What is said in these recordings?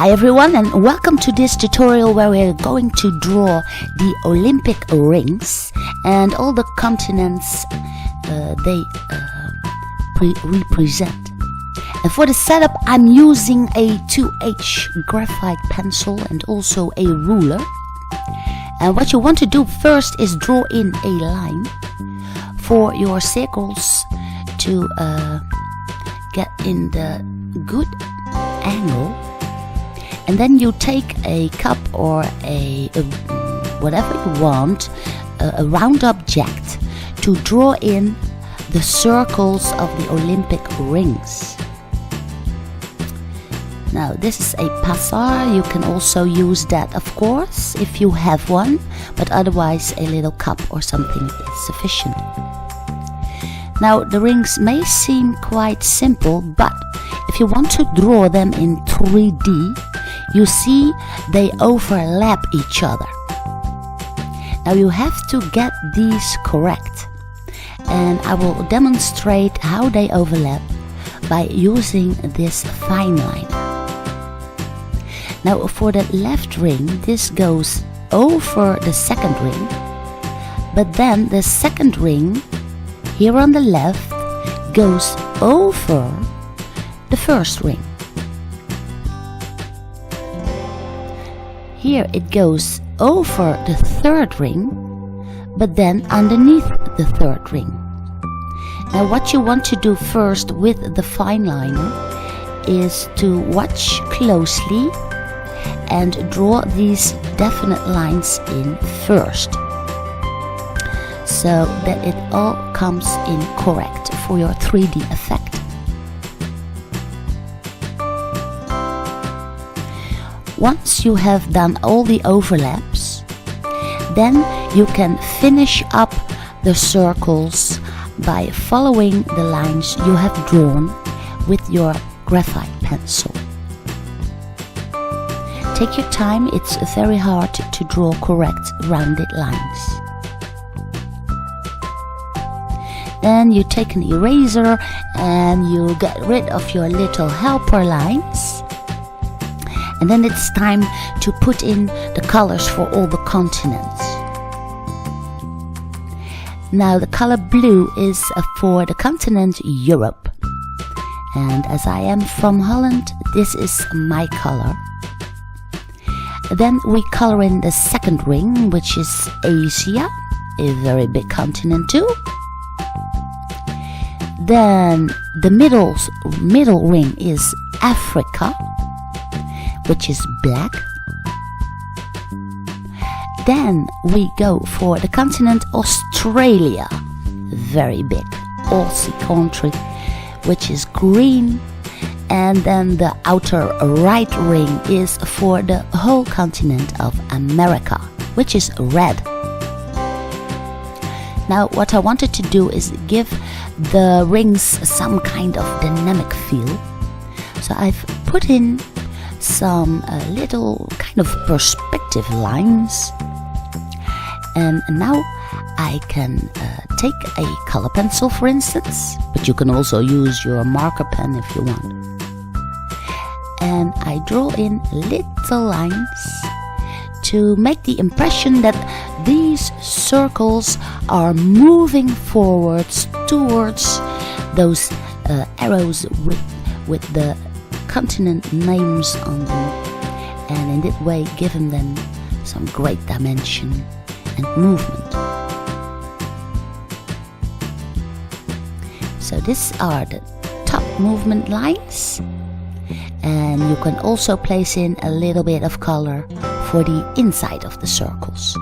Hi everyone, and welcome to this tutorial where we're going to draw the Olympic rings and all the continents they represent. And for the setup I'm using a 2H graphite pencil and also a ruler. And what you want to do first is draw in a line for your circles to get in the good angle. And then you take a cup or a whatever you want, a round object, to draw in the circles of the Olympic rings. Now this is a passar. You can also use that, of course, if you have one, but otherwise a little cup or something is sufficient. Now the rings may seem quite simple, but if you want to draw them in 3D, you see they overlap each other. Now you have to get these correct, and I will demonstrate how they overlap by using this fine line. Now for the left ring, this goes over the second ring, but then the second ring here on the left goes over the first ring. Here it goes over the third ring, but then underneath the third ring. Now what you want to do first with the fine liner is to watch closely and draw these definite lines in first, so that it all comes in correct for your 3D effect. Once you have done all the overlaps, then you can finish up the circles by following the lines you have drawn with your graphite pencil. Take your time, it's very hard to draw correct rounded lines. Then you take an eraser and you get rid of your little helper lines. And then it's time to put in the colors for all the continents. Now the color blue is for the continent Europe. And as I am from Holland, this is my color. Then we color in the second ring, which is Asia, a very big continent too. Then the middle ring is Africa, which is black. Then we go for the continent Australia, very big, Aussie country, which is green. And then the outer right ring is for the whole continent of America, which is red. Now what I wanted to do is give the rings some kind of dynamic feel. So I've put in some little kind of perspective lines. And now I can take a color pencil, for instance, but you can also use your marker pen if you want. And I draw in little lines to make the impression that these circles are moving forwards towards those arrows with the continent names on them, and in that way giving them some great dimension and movement. So these are the top movement lines. And you can also place in a little bit of color for the inside of the circles.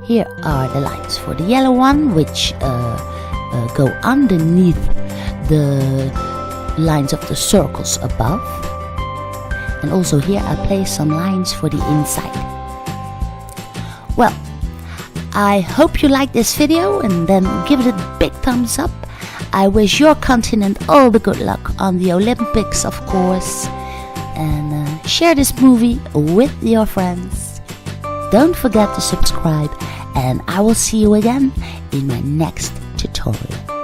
Here are the lines for the yellow one, which go underneath the lines of the circles above. And also here I place some lines for the inside. Well, I hope you like this video, and then give it a big thumbs up. I wish your continent all the good luck on the Olympics, of course. And share this movie with your friends. Don't forget to subscribe, and I will see you again in my next tutorial.